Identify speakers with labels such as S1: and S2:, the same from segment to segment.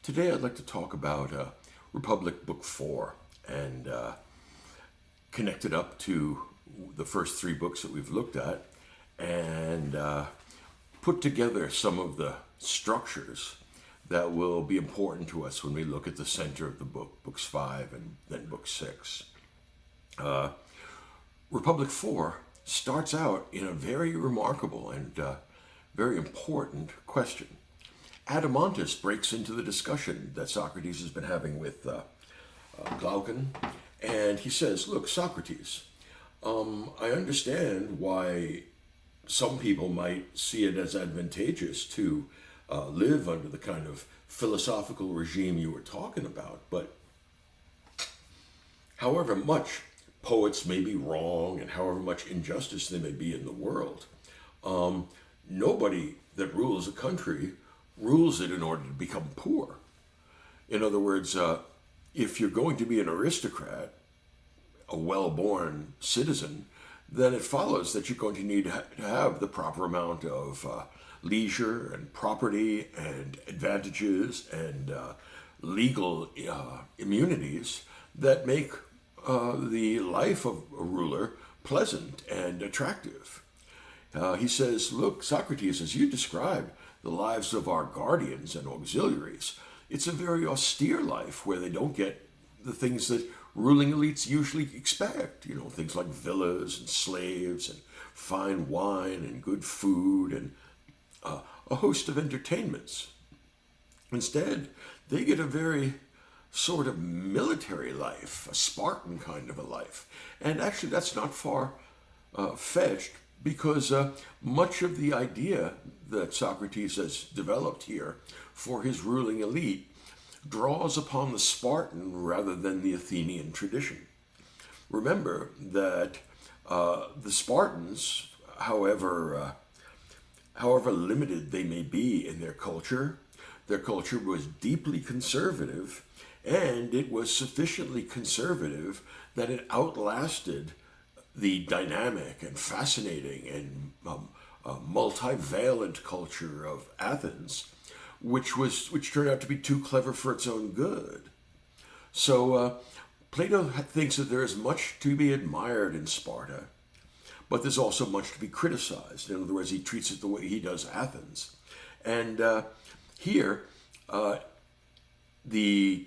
S1: Today I'd like to talk about Republic Book 4 and connect it up to the first three books that we've looked at and put together some of the structures that will be important to us when we look at the center of the book, books 5 and then book 6. Republic 4 starts out in a very remarkable and very important question. Adeimantus breaks into the discussion that Socrates has been having with Glaucon, and he says, look, Socrates, I understand why some people might see it as advantageous to live under the kind of philosophical regime you were talking about, but however much poets may be wrong and however much injustice there may be in the world, nobody that rules a country rules it in order to become poor. In other words, if you're going to be an aristocrat, a well-born citizen, then it follows that you're going to need to have the proper amount of leisure and property and advantages and legal immunities that make the life of a ruler pleasant and attractive. He says, look, Socrates, as you described, the lives of our guardians and auxiliaries, it's a very austere life where they don't get the things that ruling elites usually expect. You know, things like villas and slaves and fine wine and good food and a host of entertainments. Instead, they get a very sort of military life, a Spartan kind of a life. And actually, that's not far fetched, because much of the idea that Socrates has developed here for his ruling elite draws upon the Spartan rather than the Athenian tradition. Remember that the Spartans, however limited they may be in their culture was deeply conservative, and it was sufficiently conservative that it outlasted the dynamic and fascinating and multivalent culture of Athens, which turned out to be too clever for its own good. So Plato thinks that there is much to be admired in Sparta, but there's also much to be criticized. In other words, he treats it the way he does Athens. And here, the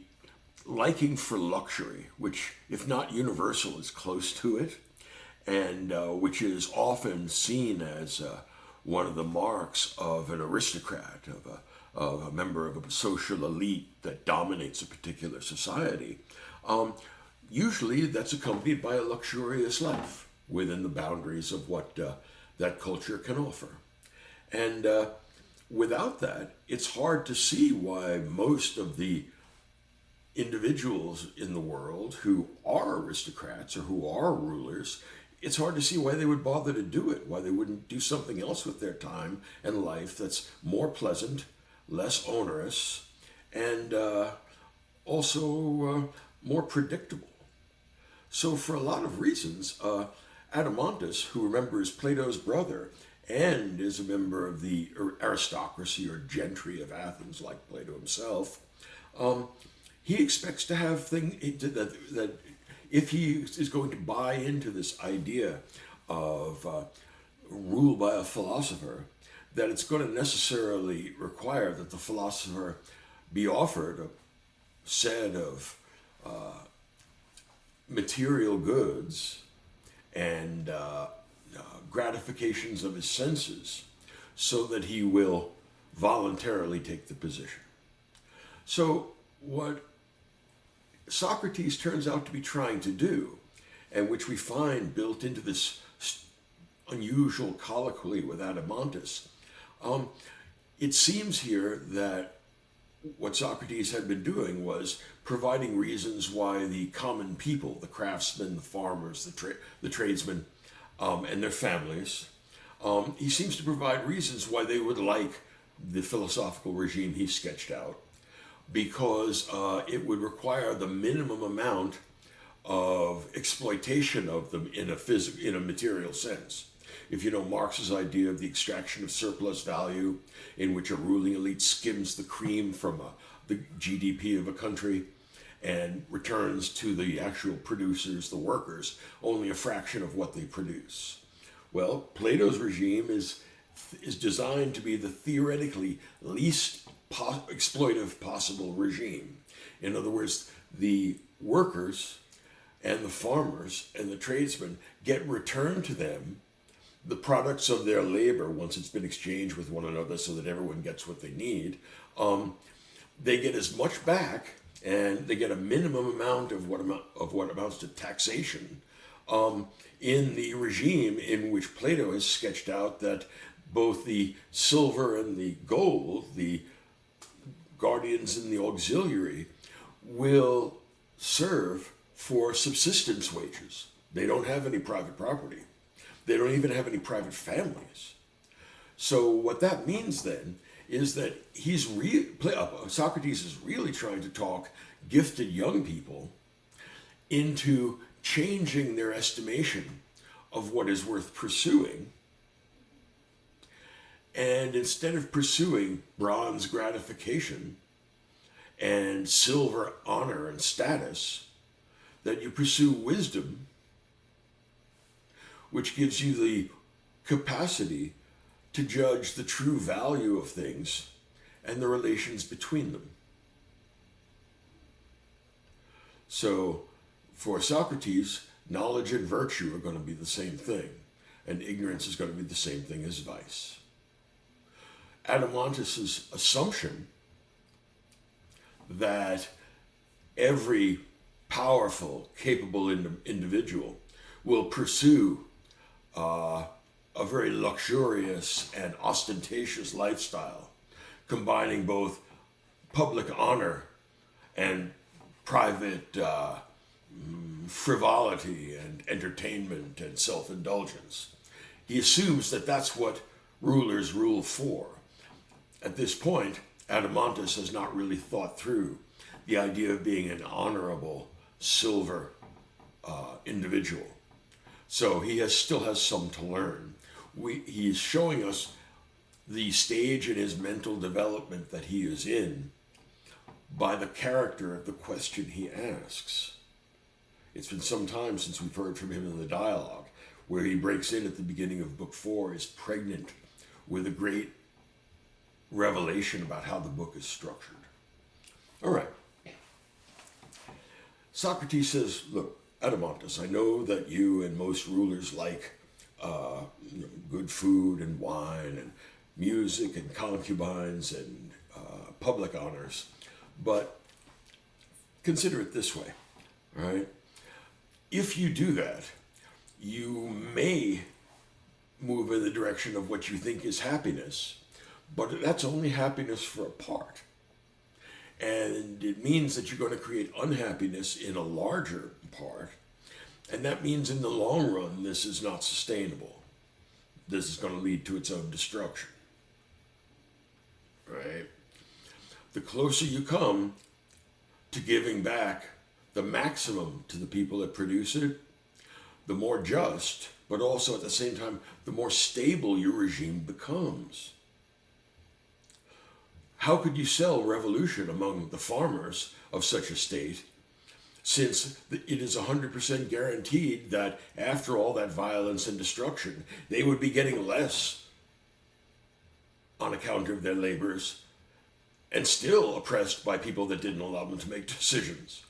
S1: liking for luxury, which, if not universal, is close to it, and which is often seen as one of the marks of an aristocrat, of a member of a social elite that dominates a particular society. Usually that's accompanied by a luxurious life within the boundaries of what that culture can offer. And without that, it's hard to see why most of the individuals in the world who are aristocrats or who are rulers, it's hard to see why they would bother to do it, why they wouldn't do something else with their time and life that's more pleasant, less onerous, and also more predictable. So for a lot of reasons, Adeimantus, who, remember, is Plato's brother and is a member of the aristocracy or gentry of Athens, like Plato himself, he expects to have things that if he is going to buy into this idea of rule by a philosopher, that it's going to necessarily require that the philosopher be offered a set of material goods and gratifications of his senses so that he will voluntarily take the position. So what Socrates turns out to be trying to do, and which we find built into this unusual colloquy with Adeimantus, it seems here that what Socrates had been doing was providing reasons why the common people, the craftsmen, the farmers, the tradesmen, and their families, he seems to provide reasons why they would like the philosophical regime he sketched out, because it would require the minimum amount of exploitation of them in a material sense. if you know Marx's idea of the extraction of surplus value, in which a ruling elite skims the cream from the GDP of a country and returns to the actual producers, the workers, only a fraction of what they produce. Well, Plato's regime is designed to be the theoretically least exploitive possible regime. In other words, the workers and the farmers and the tradesmen get returned to them the products of their labor once it's been exchanged with one another so that everyone gets what they need. They get as much back, and they get a minimum amount of what amounts to taxation in the regime in which Plato has sketched out that both the silver and the gold, the guardians and the auxiliary, will serve for subsistence wages. They don't have any private property. They don't even have any private families. So what that means then is that Socrates is really trying to talk gifted young people into changing their estimation of what is worth pursuing. And instead of pursuing bronze gratification and silver honor and status, that you pursue wisdom, which gives you the capacity to judge the true value of things and the relations between them. So, for Socrates, knowledge and virtue are going to be the same thing, and ignorance is going to be the same thing as vice. Adeimantus's assumption that every powerful, capable individual will pursue a very luxurious and ostentatious lifestyle, combining both public honor and private frivolity and entertainment and self-indulgence. He assumes that that's what rulers rule for. At this point, Adeimantus has not really thought through the idea of being an honorable silver individual. So he still has some to learn. He's showing us the stage in his mental development that he is in by the character of the question he asks. It's been some time since we've heard from him in the dialogue, where he breaks in at the beginning of book 4, is pregnant with a great revelation about how the book is structured. All right. Socrates says, look, Adeimantus, I know that you and most rulers like good food and wine and music and concubines and public honors, but consider it this way, all right? If you do that, you may move in the direction of what you think is happiness, but that's only happiness for a part. And it means that you're going to create unhappiness in a larger part, and that means in the long run, this is not sustainable. This is going to lead to its own destruction, right? The closer you come to giving back the maximum to the people that produce it, the more just, but also at the same time, the more stable your regime becomes. How could you sell revolution among the farmers of such a state, since it is 100% guaranteed that after all that violence and destruction, they would be getting less on account of their labors and still oppressed by people that didn't allow them to make decisions?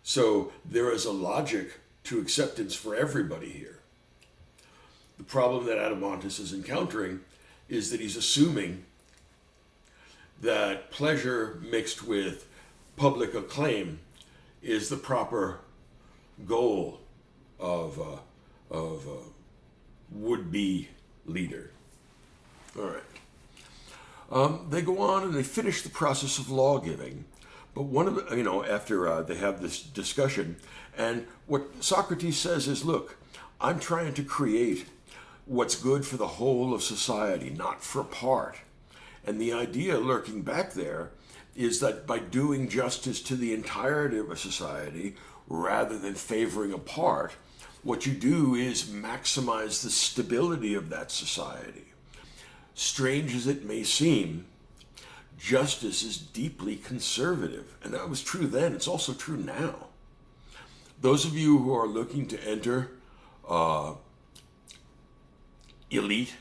S1: So there is a logic to acceptance for everybody here. The problem that Adeimantus is encountering is that he's assuming that pleasure mixed with public acclaim is the proper goal of a would-be leader. All right. They go on and they finish the process of law giving. But one of the, after they have this discussion, and what Socrates says is, look, I'm trying to create what's good for the whole of society, not for a part. And the idea lurking back there is that by doing justice to the entirety of a society, rather than favoring a part, what you do is maximize the stability of that society. Strange as it may seem, justice is deeply conservative. And that was true then. It's also true now. Those of you who are looking to enter elite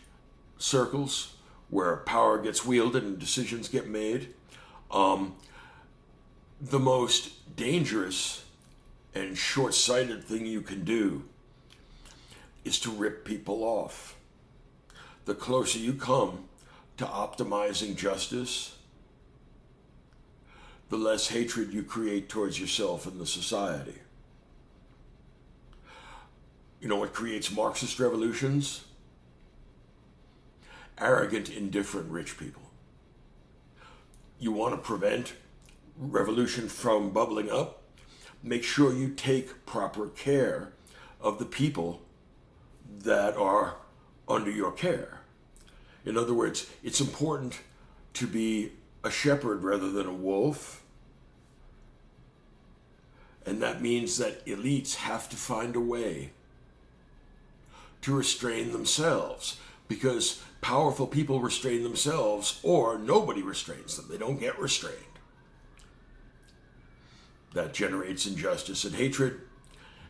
S1: circles where power gets wielded and decisions get made, the most dangerous and short-sighted thing you can do is to rip people off. The closer you come to optimizing justice, the less hatred you create towards yourself and the society. You know what creates Marxist revolutions? Arrogant, indifferent rich people. You want to prevent revolution from bubbling up? Make sure you take proper care of the people that are under your care. In other words, it's important to be a shepherd rather than a wolf. And that means that elites have to find a way to restrain themselves, because powerful people restrain themselves or nobody restrains them. They don't get restrained. That generates injustice and hatred,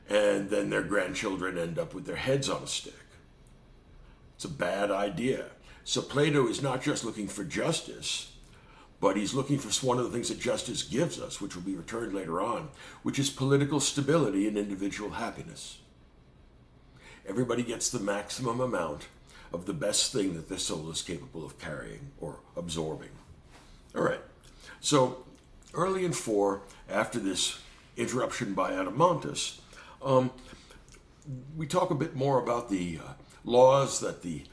S1: and then their grandchildren end up with their heads on a stick. It's a bad idea. So Plato is not just looking for justice, but he's looking for one of the things that justice gives us, which will be returned later on, which is political stability and individual happiness. Everybody gets the maximum amount of the best thing that their soul is capable of carrying or absorbing. All right. So early in 4, after this interruption by Adeimantus, we talk a bit more about the laws that the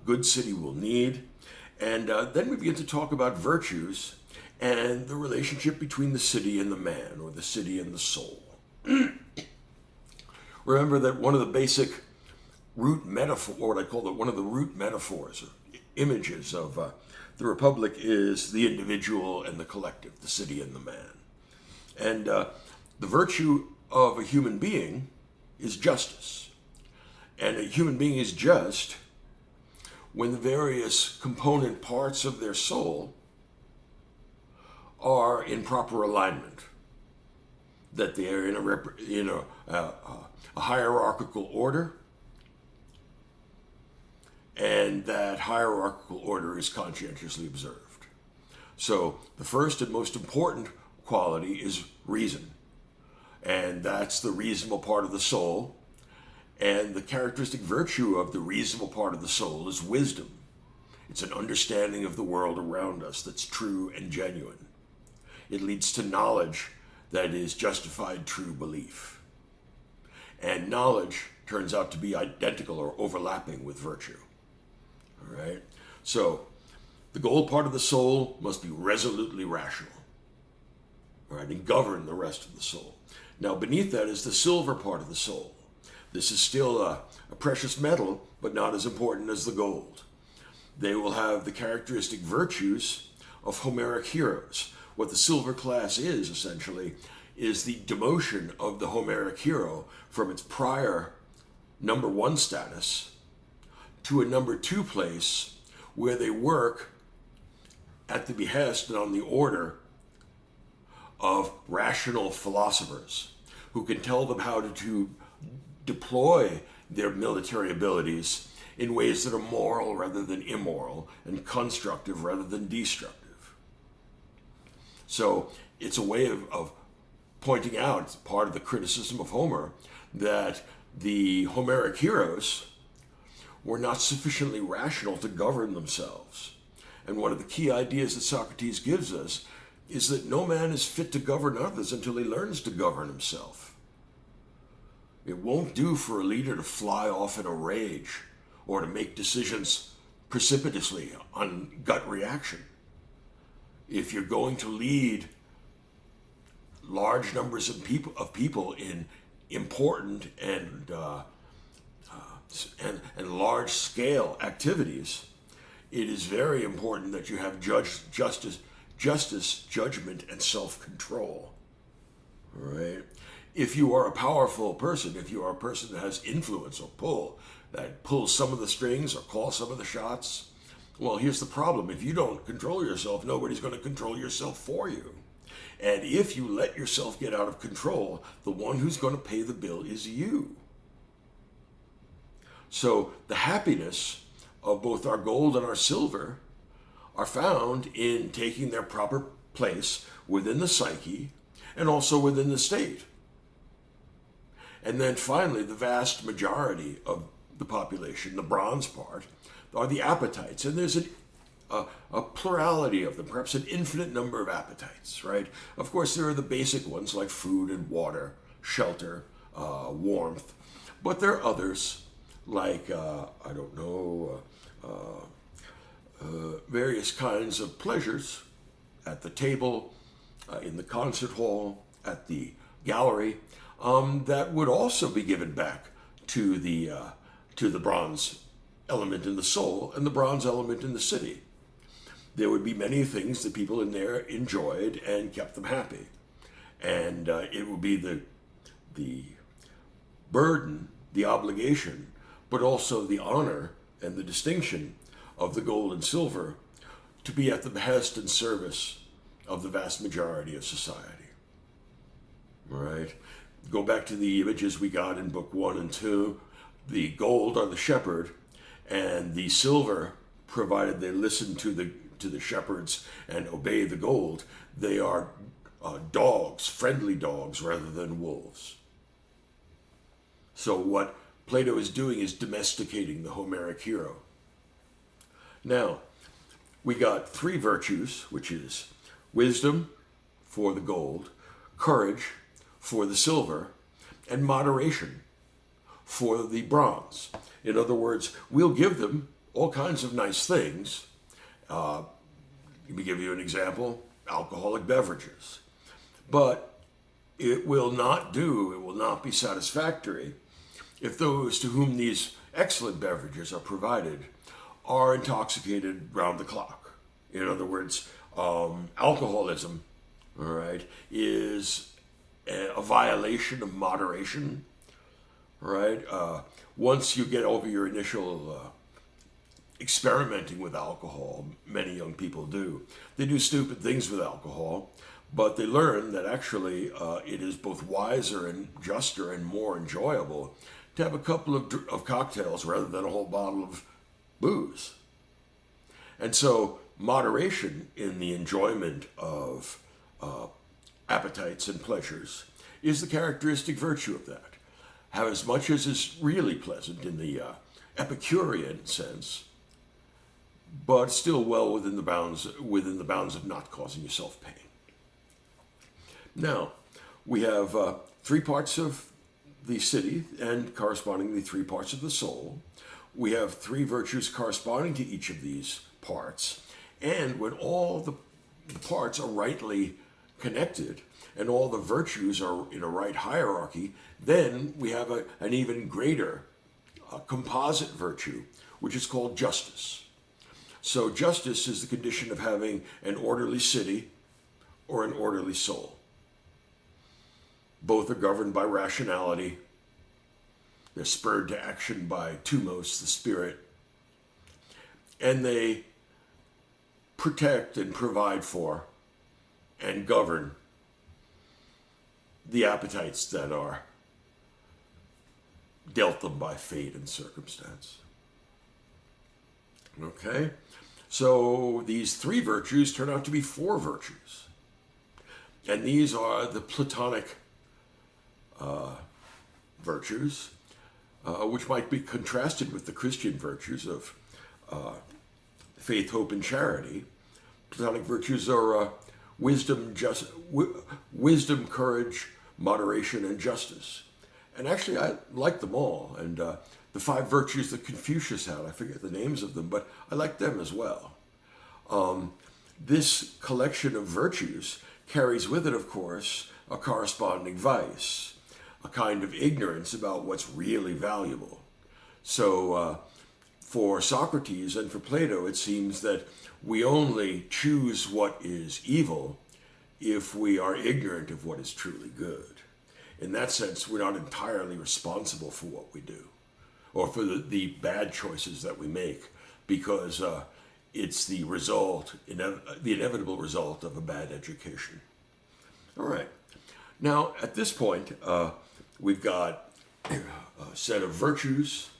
S1: good city will need. And then we begin to talk about virtues and the relationship between the city and the man, or the city and the soul. Remember that one of the basic root metaphor, or what I call one of the root metaphors or images of the Republic is the individual and the collective, the city and the man. And the virtue of a human being is justice. And a human being is just when the various component parts of their soul are in proper alignment, that they are in a hierarchical order, and that hierarchical order is conscientiously observed. So the first and most important quality is reason, and that's the reasonable part of the soul. And the characteristic virtue of the reasonable part of the soul is wisdom. It's an understanding of the world around us that's true and genuine. It leads to knowledge that is justified true belief. And knowledge turns out to be identical or overlapping with virtue. All right? So the gold part of the soul must be resolutely rational, all right, and govern the rest of the soul. Now beneath that is the silver part of the soul. This is still a precious metal, but not as important as the gold. They will have the characteristic virtues of Homeric heroes. What the silver class is, essentially, is the demotion of the Homeric hero from its prior number 1 status to a number 2 place, where they work at the behest and on the order of rational philosophers who can tell them how to deploy their military abilities in ways that are moral rather than immoral and constructive rather than destructive. So it's a way of pointing out, part of the criticism of Homer, that the Homeric heroes were not sufficiently rational to govern themselves. And one of the key ideas that Socrates gives us is that no man is fit to govern others until he learns to govern himself. It won't do for a leader to fly off in a rage or to make decisions precipitously on gut reaction. If you're going to lead large numbers of people in important and large scale activities, it is very important that you have justice, judgment, and self-control. All right? if you are a powerful person, if you are a person that has influence or pull, that pulls some of the strings or calls some of the shots, well, here's the problem. If you don't control yourself, nobody's going to control yourself for you. And if you let yourself get out of control, the one who's going to pay the bill is you. So the happiness of both our gold and our silver are found in taking their proper place within the psyche and also within the state. And then finally, the vast majority of the population, the bronze part, are the appetites. And there's a plurality of them, perhaps an infinite number of appetites, right? Of course, there are the basic ones like food and water, shelter, warmth. But there are others like, various kinds of pleasures at the table, in the concert hall, at the gallery, that would also be given back to the bronze element in the soul and the bronze element in the city. There would be many things that people in there enjoyed and kept them happy. And it would be the burden, the obligation, but also the honor and the distinction of the gold and silver to be at the behest and service of the vast majority of society. All right? Go back to the images we got in book 1 and 2. The gold are the shepherd, and the silver, provided they listen to the shepherds and obey the gold, they are dogs, friendly dogs, rather than wolves. So what Plato is doing is domesticating the Homeric hero. Now, we got 3 virtues, which is wisdom for the gold, courage for the silver, and moderation for the bronze. In other words, we'll give them all kinds of nice things. Let me give you an example: alcoholic beverages. But it will not be satisfactory if those to whom these excellent beverages are provided are intoxicated round the clock. In other words, alcoholism, all right, is a violation of moderation, right? Once you get over your initial experimenting with alcohol, many young people do. They do stupid things with alcohol, but they learn that actually it is both wiser and juster and more enjoyable to have a couple of cocktails rather than a whole bottle of booze. And so moderation in the enjoyment of appetites and pleasures is the characteristic virtue of that. Have as much as is really pleasant in the Epicurean sense, but still well within the bounds of not causing yourself pain. Now, we have 3 parts of the city and correspondingly 3 parts of the soul. We have 3 virtues corresponding to each of these parts. And when all the parts are rightly connected and all the virtues are in a right hierarchy, then we have an even greater composite virtue, which is called justice. So justice is the condition of having an orderly city or an orderly soul. Both are governed by rationality. They're spurred to action by tumos, the spirit. And they protect and provide for and govern the appetites that are dealt them by fate and circumstance. Okay? So these 3 virtues turn out to be 4 virtues. And these are the Platonic virtues, which might be contrasted with the Christian virtues of faith, hope, and charity. Platonic virtues are wisdom, courage, moderation, and justice. And actually, I like them all. And the 5 virtues that Confucius had, I forget the names of them, but I like them as well. This collection of virtues carries with it, of course, a corresponding vice, a kind of ignorance about what's really valuable. So for Socrates and for Plato, it seems that we only choose what is evil if we are ignorant of what is truly good. in that sense, we're not entirely responsible for what we do or for the bad choices that we make, because it's the result, the inevitable result of a bad education. All right. Now, at this point, we've got a set of virtues,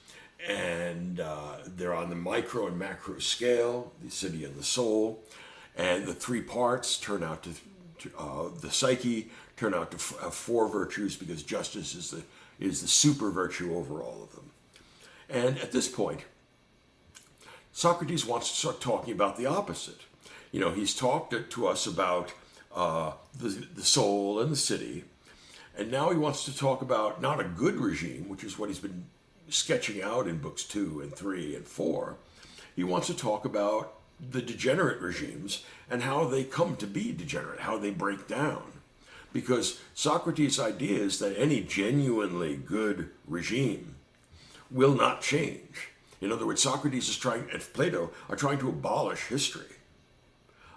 S1: and they're on the micro and macro scale, the city and the soul, and the three parts turn out to, the psyche turn out to have four virtues, because justice is the super virtue over all of them. And at this point, Socrates wants to start talking about the opposite. You know, he's talked to us about the soul and the city, and now he wants to talk about not a good regime, which is what he's been sketching out in books 2 and 3 and 4. He wants to talk about the degenerate regimes and how they come to be degenerate, how they break down. Because Socrates' idea is that any genuinely good regime will not change. In other words, Socrates is trying, and Plato are trying to abolish history.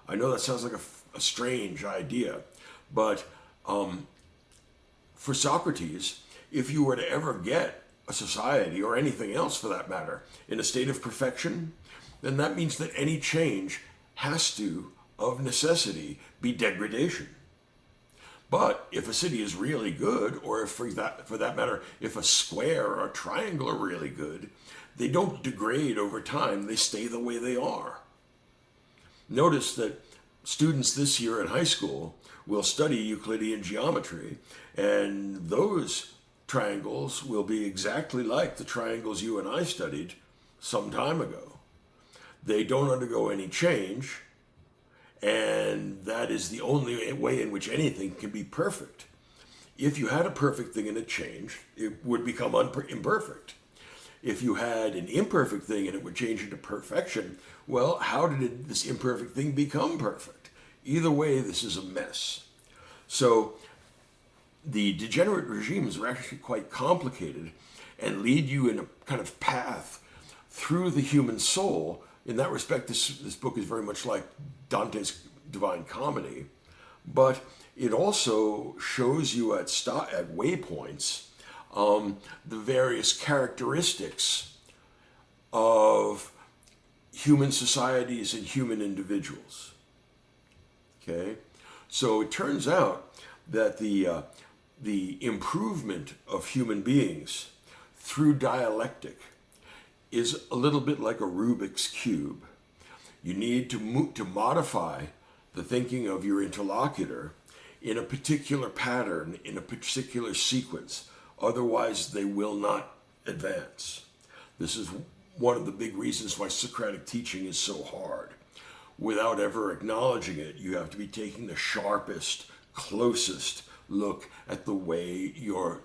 S1: I know that sounds like a strange idea, but for Socrates, if you were to ever get a society, or anything else for that matter, in a state of perfection, then that means that any change has to, of necessity, be degradation. But if a city is really good, or if for that matter, if a square or a triangle are really good, they don't degrade over time, they stay the way they are. Notice that students this year in high school will study Euclidean geometry, and those triangles will be exactly like the triangles you and I studied some time ago. They don't undergo any change, and that is the only way in which anything can be perfect. If you had a perfect thing and it changed, it would become imperfect. If you had an imperfect thing and it would change into perfection, well, how did this imperfect thing become perfect? Either way, this is a mess. So the degenerate regimes are actually quite complicated and lead you in a kind of path through the human soul. In that respect, this book is very much like Dante's Divine Comedy, but it also shows you at waypoints the various characteristics of human societies and human individuals. Okay, so it turns out that the improvement of human beings through dialectic is a little bit like a Rubik's Cube. You need to modify the thinking of your interlocutor in a particular pattern, in a particular sequence. Otherwise, they will not advance. This is one of the big reasons why Socratic teaching is so hard. Without ever acknowledging it, you have to be taking the sharpest, closest look at the way your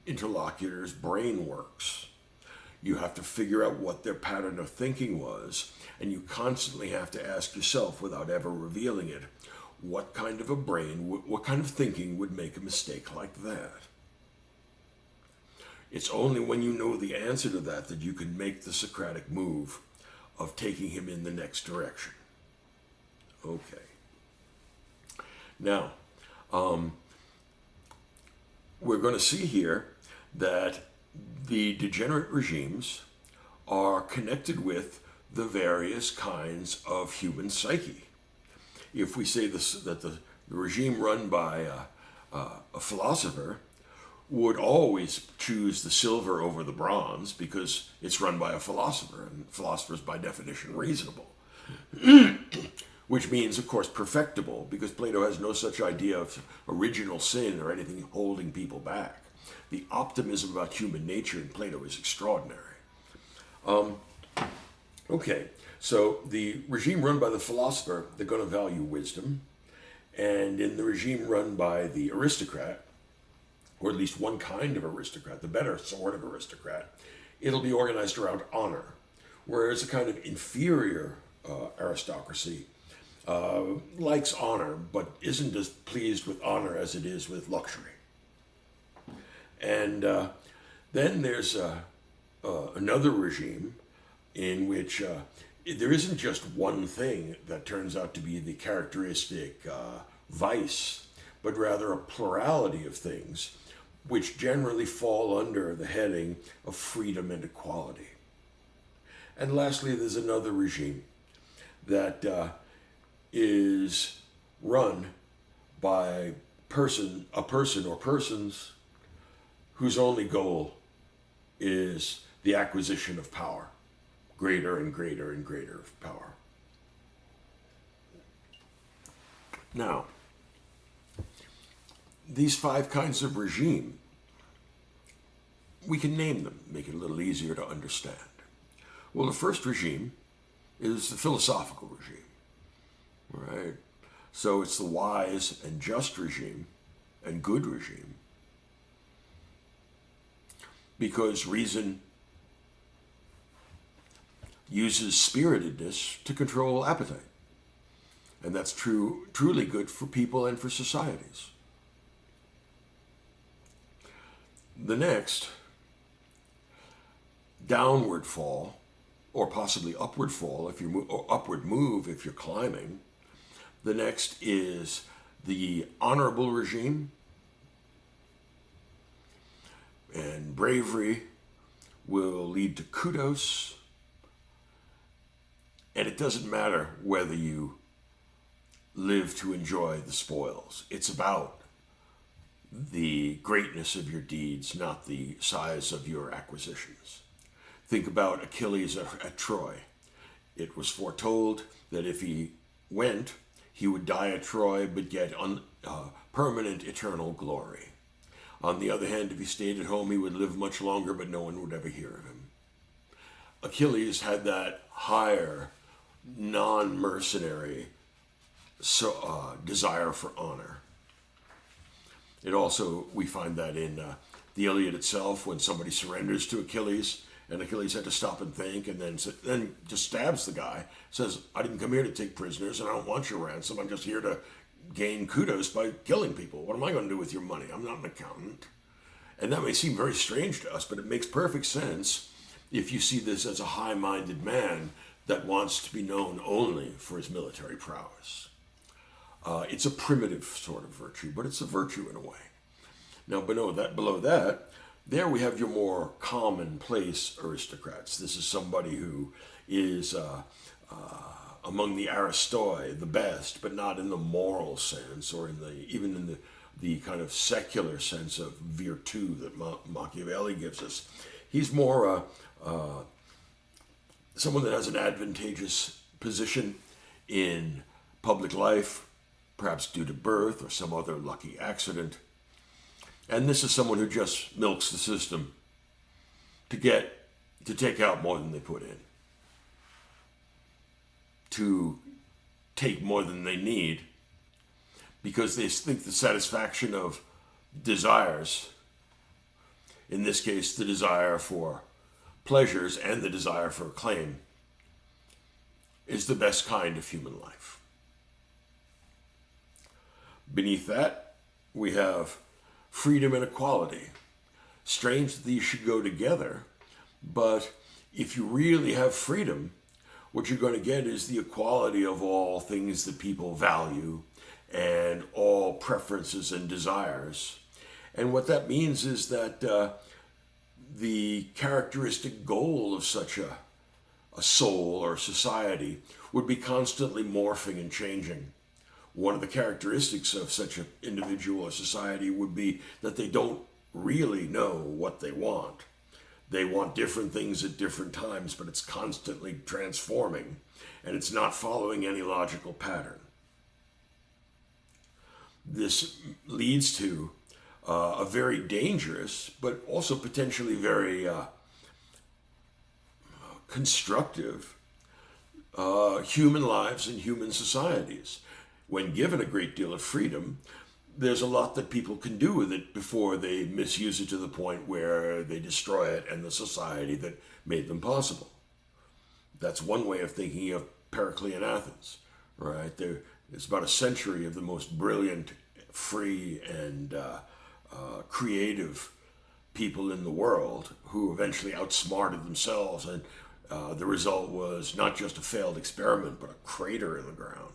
S1: interlocutor's brain works. You have to figure out what their pattern of thinking was, and you constantly have to ask yourself, without ever revealing it, what kind of a brain, what kind of thinking would make a mistake like that? It's only when you know the answer to that that you can make the Socratic move of taking him in the next direction. Okay. Now, we're going to see here that the degenerate regimes are connected with the various kinds of human psyche. If we say that the regime run by a philosopher would always choose the silver over the bronze because it's run by a philosopher, and philosophers by definition reasonable. Which means, of course, perfectible, because Plato has no such idea of original sin or anything holding people back. The optimism about human nature in Plato is extraordinary. Okay, so the regime run by the philosopher, they're going to value wisdom. And in the regime run by the aristocrat, or at least one kind of aristocrat, the better sort of aristocrat, it'll be organized around honor. Whereas a kind of inferior aristocracy likes honor, but isn't as pleased with honor as it is with luxury. And then there's another regime in which there isn't just one thing that turns out to be the characteristic vice, but rather a plurality of things, which generally fall under the heading of freedom and equality. And lastly, there's another regime that is run by a person or persons whose only goal is the acquisition of power, greater and greater and greater power. Now, these 5 kinds of regime, we can name them, make it a little easier to understand. Well, the first regime is the philosophical regime, right? So it's the wise and just regime and good regime, because reason uses spiritedness to control appetite. And that's truly good for people and for societies. The next, downward fall, or possibly upward fall if you or upward move if you're climbing. The next is the honorable regime. And bravery will lead to kudos. And it doesn't matter whether you live to enjoy the spoils. It's about the greatness of your deeds, not the size of your acquisitions. Think about Achilles at Troy. It was foretold that if he went, he would die at Troy but get permanent eternal glory. On the other hand, if he stayed at home, he would live much longer, but no one would ever hear of him. Achilles had that higher, non-mercenary desire for honor. It also, we find that in the Iliad itself, when somebody surrenders to Achilles, and Achilles had to stop and think, and then just stabs the guy, says, I didn't come here to take prisoners, and I don't want your ransom, I'm just here to gain kudos by killing people. What am I going to do with your money? I'm not an accountant. And that may seem very strange to us, but it makes perfect sense if you see this as a high-minded man that wants to be known only for his military prowess. It's a primitive sort of virtue, but it's a virtue in a way. Now, below that, there we have your more commonplace aristocrats. This is somebody who is among the aristoi, the best, but not in the moral sense, or even in the kind of secular sense of virtù that Machiavelli gives us. He's more someone that has an advantageous position in public life, perhaps due to birth or some other lucky accident. And this is someone who just milks the system to take out more than they put in, to take more than they need, because they think the satisfaction of desires, in this case the desire for pleasures and the desire for acclaim, is the best kind of human life. Beneath that, we have freedom and equality. Strange that these should go together, but if you really have freedom, what you're going to get is the equality of all things that people value and all preferences and desires. And what that means is that the characteristic goal of such a soul or society would be constantly morphing and changing. One of the characteristics of such an individual or society would be that they don't really know what they want. They want different things at different times, but it's constantly transforming, and it's not following any logical pattern. This leads to a very dangerous, but also potentially very constructive human lives and human societies. When given a great deal of freedom, there's a lot that people can do with it before they misuse it to the point where they destroy it and the society that made them possible. That's one way of thinking of Periclean Athens, right? It's about a century of the most brilliant, free, and creative people in the world who eventually outsmarted themselves, and the result was not just a failed experiment, but a crater in the ground.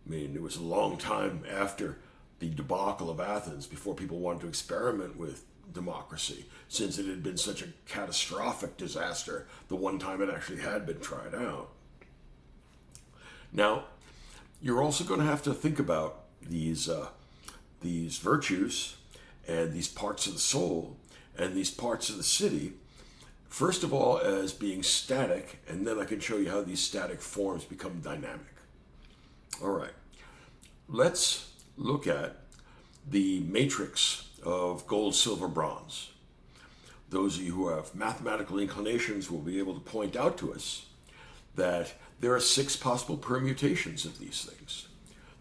S1: I mean, it was a long time after the debacle of Athens before people wanted to experiment with democracy, since it had been such a catastrophic disaster the one time it actually had been tried out. Now, you're also going to have to think about these virtues and these parts of the soul and these parts of the city, first of all, as being static, and then I can show you how these static forms become dynamic. All right, let's look at the matrix of gold, silver, bronze. Those of you who have mathematical inclinations will be able to point out to us that there are 6 possible permutations of these things.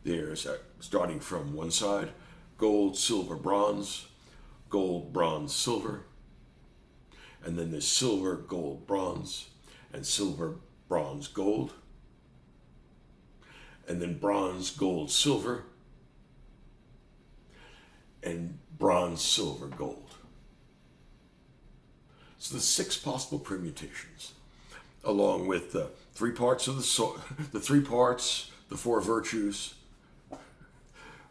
S1: There's, starting from one side, gold, silver, bronze, gold, bronze, silver, and then there's silver, gold, bronze, and silver, bronze, gold, and then bronze, gold, silver, and bronze, silver, gold. So the 6 possible permutations, along with the 3 parts of the soul, the 3 parts, the 4 virtues.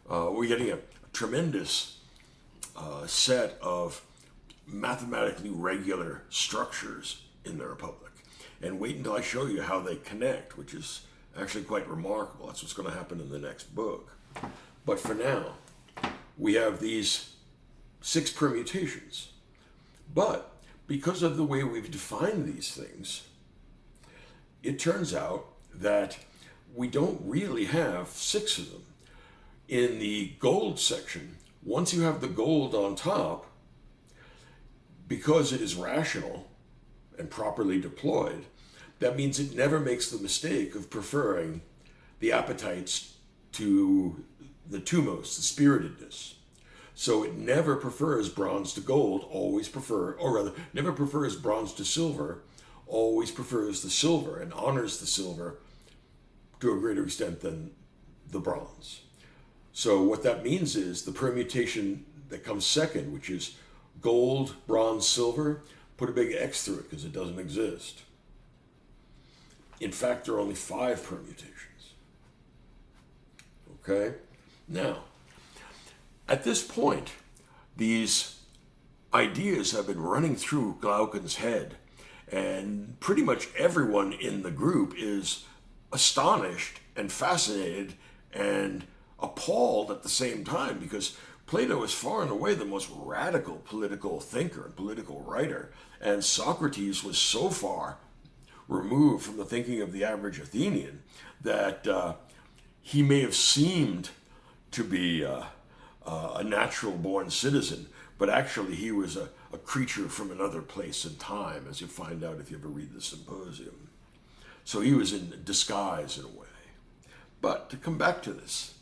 S1: We're getting a tremendous set of mathematically regular structures in the Republic. And wait until I show you how they connect, which is actually quite remarkable. That's what's going to happen in the next book. But for now, we have these 6 permutations. But because of the way we've defined these things, it turns out that we don't really have 6 of them. In the gold section, once you have the gold on top, because it is rational and properly deployed, that means it never makes the mistake of preferring the appetites to the tumos, the spiritedness. So it never prefers bronze to gold, never prefers bronze to silver, always prefers the silver and honors the silver to a greater extent than the bronze. So what that means is the permutation that comes second, which is gold, bronze, silver, put a big X through it because it doesn't exist. In fact, there are only 5 permutations. Okay? Now, at this point, these ideas have been running through Glaucon's head, and pretty much everyone in the group is astonished and fascinated and appalled at the same time, because Plato is far and away the most radical political thinker and political writer, and Socrates was so far removed from the thinking of the average Athenian that he may have seemed to be a natural-born citizen, but actually he was a creature from another place and time, as you find out if you ever read the Symposium. So he was in disguise in a way. But to come back to this,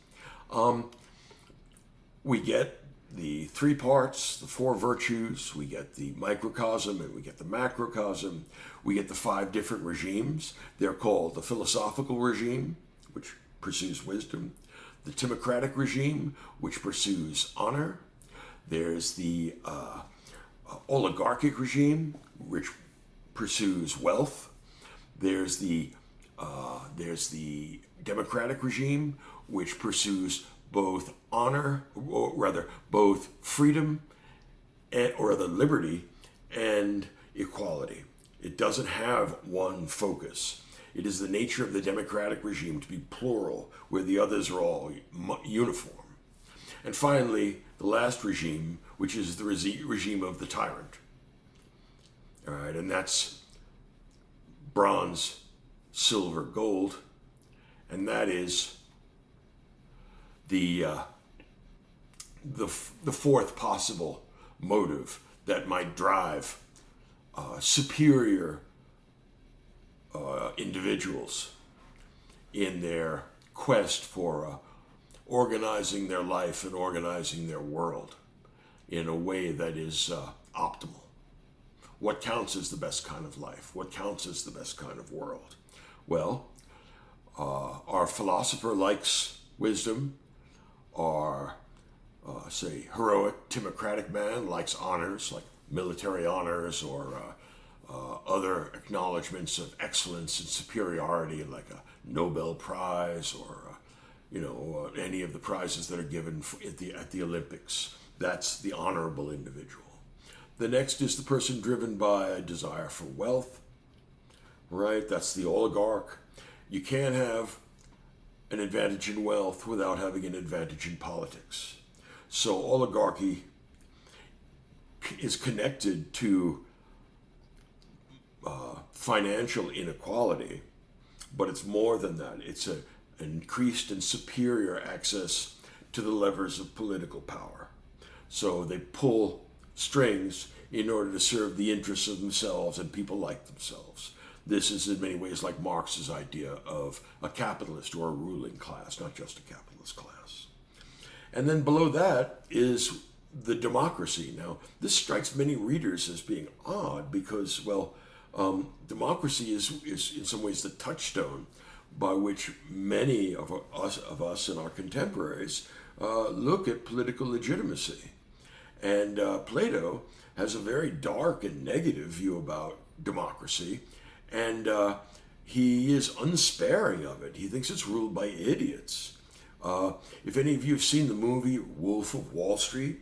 S1: we get the 3 parts, the 4 virtues, we get the microcosm and we get the macrocosm, we get the 5 different regimes. They're called the philosophical regime, which pursues wisdom, the timocratic regime, which pursues honor. There's the oligarchic regime, which pursues wealth. There's the democratic regime, which pursues both honor, or rather, both freedom, or the liberty, and equality. It doesn't have one focus. It is the nature of the democratic regime to be plural, where the others are all uniform. And finally, the last regime, which is the regime of the tyrant. All right, and that's bronze, silver, gold, and that is the 4th possible motive that might drive superior individuals in their quest for organizing their life and organizing their world in a way that is optimal. What counts as the best kind of life? What counts as the best kind of world? Well, our philosopher likes wisdom. Our, say, heroic, timocratic man likes honors, like military honors or other acknowledgments of excellence and superiority, like a Nobel Prize or any of the prizes that are given at the Olympics. That's the honorable individual. The next is the person driven by a desire for wealth, right? That's the oligarch. You can't have an advantage in wealth without having an advantage in politics. So oligarchy is connected to financial inequality, but it's more than that. It's an increased and superior access to the levers of political power. So they pull strings in order to serve the interests of themselves and people like themselves. This is in many ways like Marx's idea of a capitalist or a ruling class, not just a capitalist class. And then below that is the democracy. Now, this strikes many readers as being odd because, democracy is in some ways the touchstone by which many of us and our contemporaries look at political legitimacy. And Plato has a very dark and negative view about democracy, and he is unsparing of it. He thinks it's ruled by idiots. If any of you have seen the movie Wolf of Wall Street,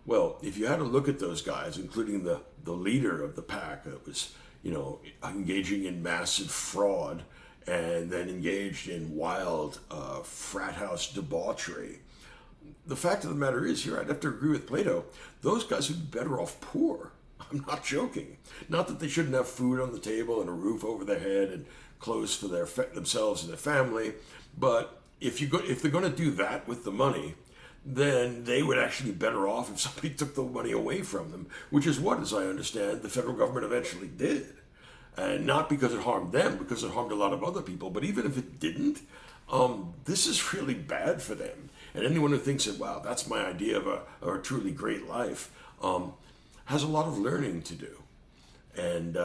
S1: well, if you had to look at those guys, including the leader of the pack that was, engaging in massive fraud and then engaged in wild frat house debauchery, the fact of the matter is here, I'd have to agree with Plato, those guys would be better off poor. I'm not joking. Not that they shouldn't have food on the table and a roof over their head and clothes for themselves and their family, but if they're going to do that with the money, then they would actually be better off if somebody took the money away from them, which is what, as I understand, the federal government eventually did. And not because it harmed them, because it harmed a lot of other people. But even if it didn't, this is really bad for them. And anyone who thinks that, wow, that's my idea of a truly great life, has a lot of learning to do. And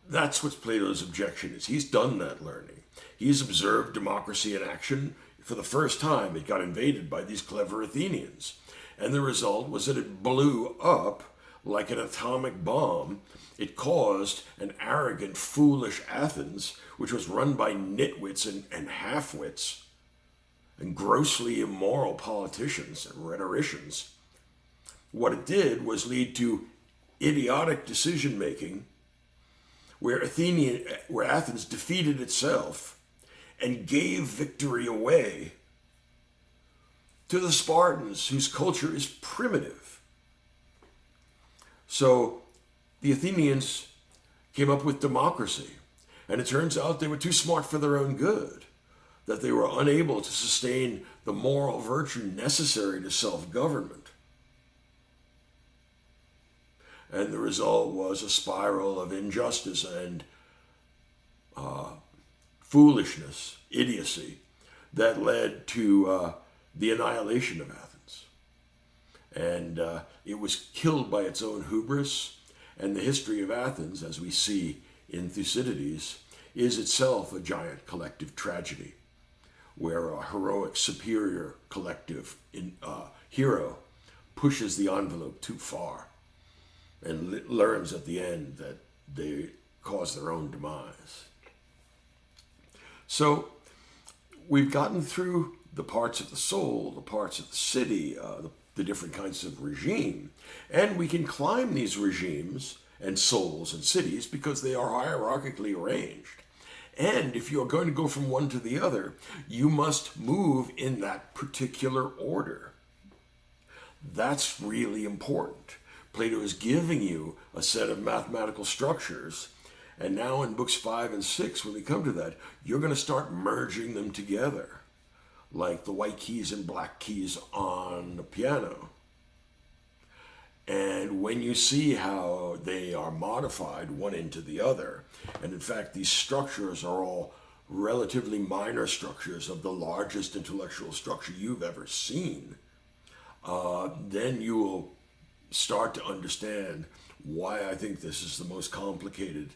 S1: that's what Plato's objection is. He's done that learning. He's observed democracy in action. For the first time, it got invaded by these clever Athenians. And the result was that it blew up like an atomic bomb. It caused an arrogant, foolish Athens, which was run by nitwits and half-wits and grossly immoral politicians and rhetoricians. What it did was lead to idiotic decision-making where Athens defeated itself and gave victory away to the Spartans, whose culture is primitive. So the Athenians came up with democracy, and it turns out they were too smart for their own good, that they were unable to sustain the moral virtue necessary to self-government. And the result was a spiral of injustice and foolishness, idiocy, that led to the annihilation of Athens. And it was killed by its own hubris, and the history of Athens, as we see in Thucydides, is itself a giant collective tragedy, where a heroic, superior collective hero pushes the envelope too far and learns at the end that they cause their own demise. So we've gotten through the parts of the soul, the parts of the city, the different kinds of regime, and we can climb these regimes and souls and cities because they are hierarchically arranged. And if you're going to go from one to the other, you must move in that particular order. That's really important. Plato is giving you a set of mathematical structures, and now in books 5 and 6, when we come to that, you're going to start merging them together, like the white keys and black keys on the piano. And when you see how they are modified one into the other, and in fact these structures are all relatively minor structures of the largest intellectual structure you've ever seen, then you will start to understand why I think this is the most complicated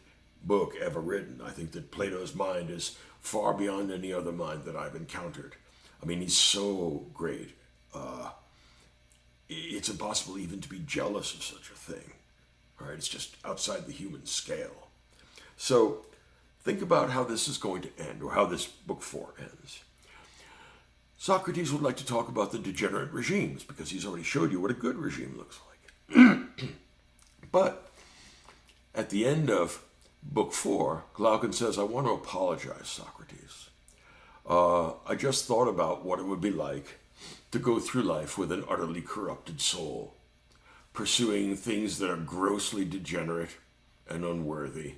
S1: book ever written. I think that Plato's mind is far beyond any other mind that I've encountered. I mean, he's so great. It's impossible even to be jealous of such a thing. All right, it's just outside the human scale. So think about how this is going to end, or how this book 4 ends. Socrates would like to talk about the degenerate regimes, because he's already showed you what a good regime looks like. But at the end of book 4, Glaucon says, I want to apologize, Socrates. I just thought about what it would be like to go through life with an utterly corrupted soul, pursuing things that are grossly degenerate and unworthy,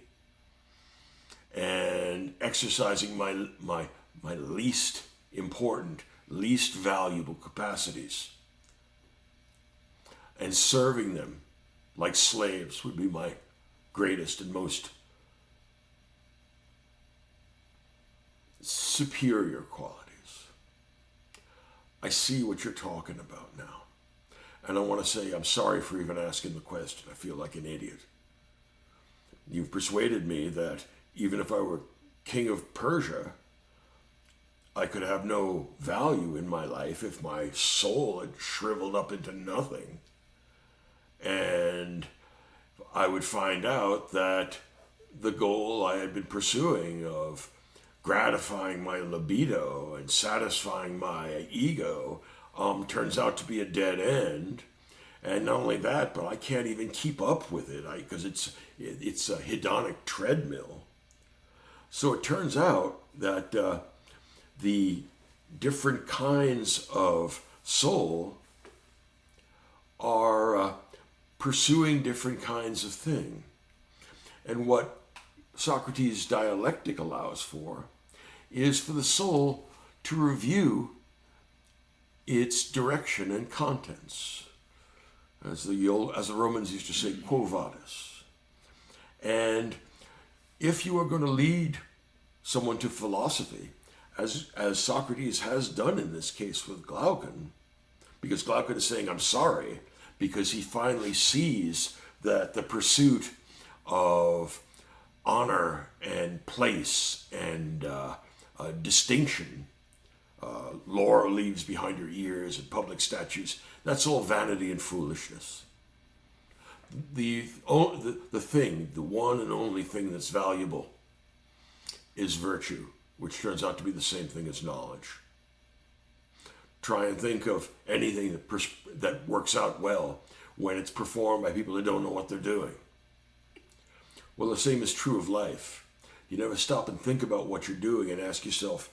S1: and exercising my least important, least valuable capacities, and serving them like slaves would be my greatest and most superior qualities. I see what you're talking about now. And I want to say I'm sorry for even asking the question. I feel like an idiot. You've persuaded me that even if I were king of Persia, I could have no value in my life if my soul had shriveled up into nothing. And I would find out that the goal I had been pursuing of gratifying my libido and satisfying my ego turns out to be a dead end. And not only that, but I can't even keep up with it because it's a hedonic treadmill. So it turns out that the different kinds of soul are pursuing different kinds of thing. And what Socrates' dialectic allows for is for the soul to review its direction and contents. As the Romans used to say, quo vadis. And if you are going to lead someone to philosophy, as Socrates has done in this case with Glaucon, because Glaucon is saying, I'm sorry, because he finally sees that the pursuit of honor and place and distinction, laurel leaves behind your ears and public statues, that's all vanity and foolishness. The thing, the one and only thing that's valuable is virtue, which turns out to be the same thing as knowledge. Try and think of anything that works out well when it's performed by people who don't know what they're doing. Well, the same is true of life. You never stop and think about what you're doing and ask yourself,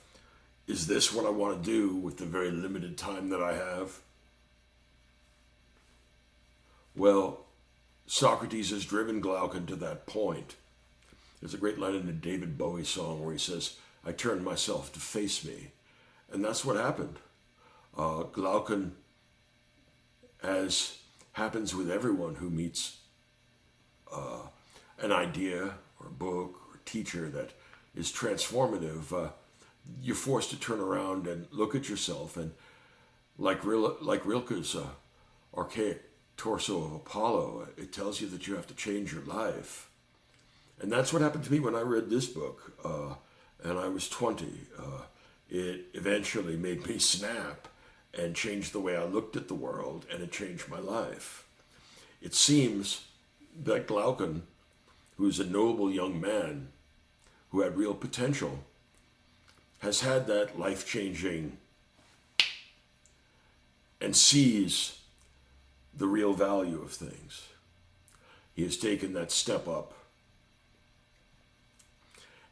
S1: is this what I want to do with the very limited time that I have? Well, Socrates has driven Glaucon to that point. There's a great line in the David Bowie song where he says, I turned myself to face me. And that's what happened. Glaucon, as happens with everyone who meets an idea or a book or a teacher that is transformative, you're forced to turn around and look at yourself. And like Rilke's archaic torso of Apollo, it tells you that you have to change your life. And that's what happened to me when I read this book, and I was 20. It eventually made me snap and changed the way I looked at the world, and it changed my life. It seems that Glaucon, who's a noble young man who had real potential, has had that life-changing and sees the real value of things. He has taken that step up,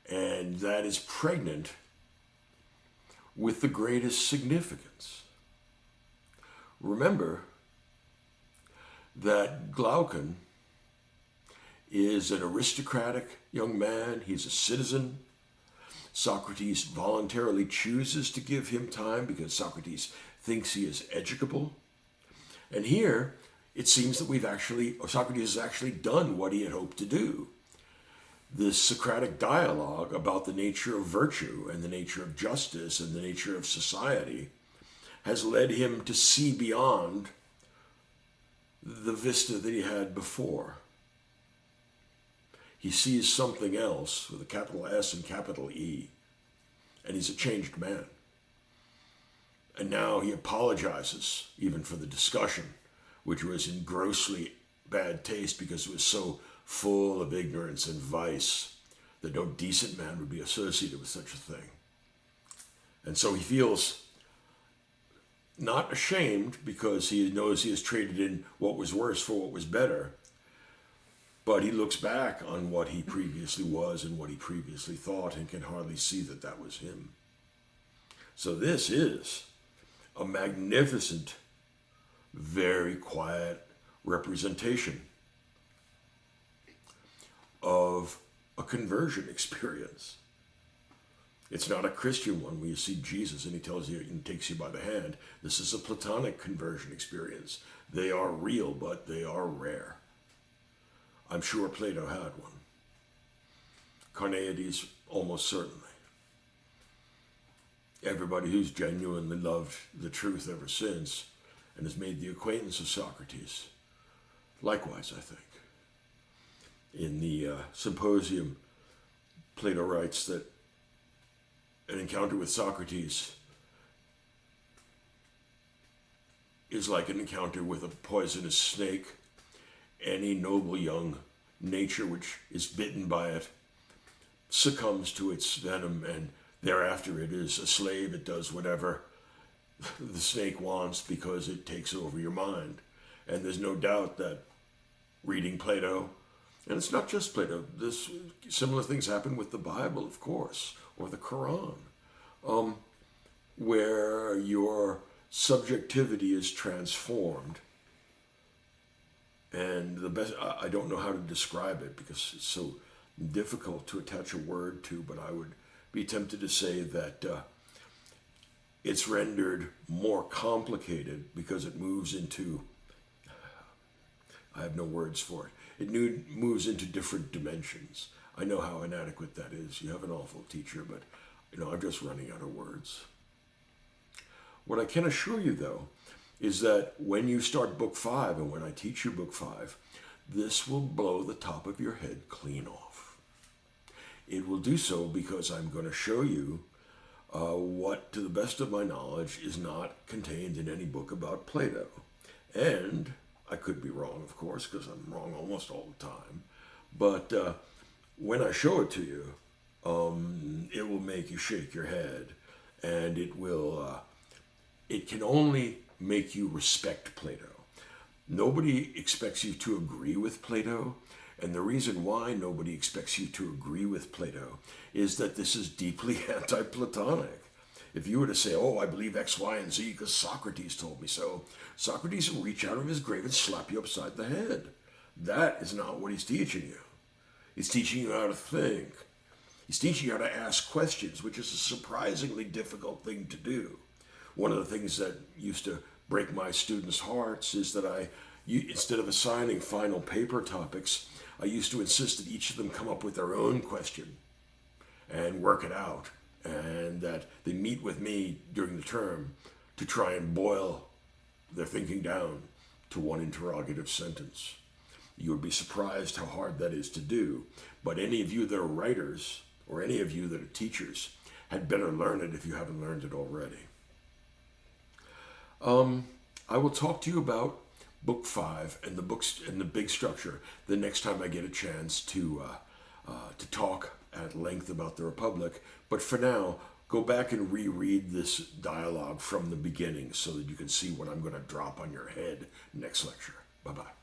S1: and that is pregnant with the greatest significance. Remember that Glaucon is an aristocratic young man. He's a citizen. Socrates voluntarily chooses to give him time because Socrates thinks he is educable. And here, it seems that Socrates has actually done what he had hoped to do. This Socratic dialogue about the nature of virtue and the nature of justice and the nature of society has led him to see beyond the vista that he had before. He sees something else with a capital S and capital E, and he's a changed man. And now he apologizes even for the discussion, which was in grossly bad taste because it was so full of ignorance and vice that no decent man would be associated with such a thing. And so he feels not ashamed because he knows he has traded in what was worse for what was better, but he looks back on what he previously was and what he previously thought and can hardly see that that was him. So this is a magnificent, very quiet representation of a conversion experience. It's not a Christian one where you see Jesus and he tells you and takes you by the hand. This is a Platonic conversion experience. They are real, but they are rare. I'm sure Plato had one. Carneades, almost certainly. Everybody who's genuinely loved the truth ever since and has made the acquaintance of Socrates. Likewise, I think. In the Symposium, Plato writes that an encounter with Socrates is like an encounter with a poisonous snake. Any noble young nature which is bitten by it succumbs to its venom, and thereafter it is a slave. It does whatever the snake wants because it takes over your mind. And there's no doubt that reading Plato, and it's not just Plato, similar things happen with the Bible, of course, or the Quran, where your subjectivity is transformed. And the best, I don't know how to describe it because it's so difficult to attach a word to, but I would be tempted to say that it's rendered more complicated because it moves into, I have no words for it. It moves into different dimensions. I know how inadequate that is. You have an awful teacher, but I'm just running out of words. What I can assure you, though, is that when you start book 5 and when I teach you book 5, this will blow the top of your head clean off. It will do so because I'm going to show you what, to the best of my knowledge, is not contained in any book about Plato. And I could be wrong, of course, because I'm wrong almost all the time. But when I show it to you, it will make you shake your head. And it can only make you respect Plato. Nobody expects you to agree with Plato. And the reason why nobody expects you to agree with Plato is that this is deeply anti-Platonic. If you were to say, I believe X, Y, and Z because Socrates told me so, Socrates will reach out of his grave and slap you upside the head. That is not what he's teaching you. He's teaching you how to think. He's teaching you how to ask questions, which is a surprisingly difficult thing to do. One of the things that used to break my students' hearts is that instead of assigning final paper topics, I used to insist that each of them come up with their own question and work it out, and that they meet with me during the term to try and boil their thinking down to one interrogative sentence. You would be surprised how hard that is to do, but any of you that are writers or any of you that are teachers had better learn it if you haven't learned it already. I will talk to you about book 5 and the books and the big structure the next time I get a chance to talk at length about the Republic. But for now, go back and reread this dialogue from the beginning so that you can see what I'm going to drop on your head next lecture. Bye-bye.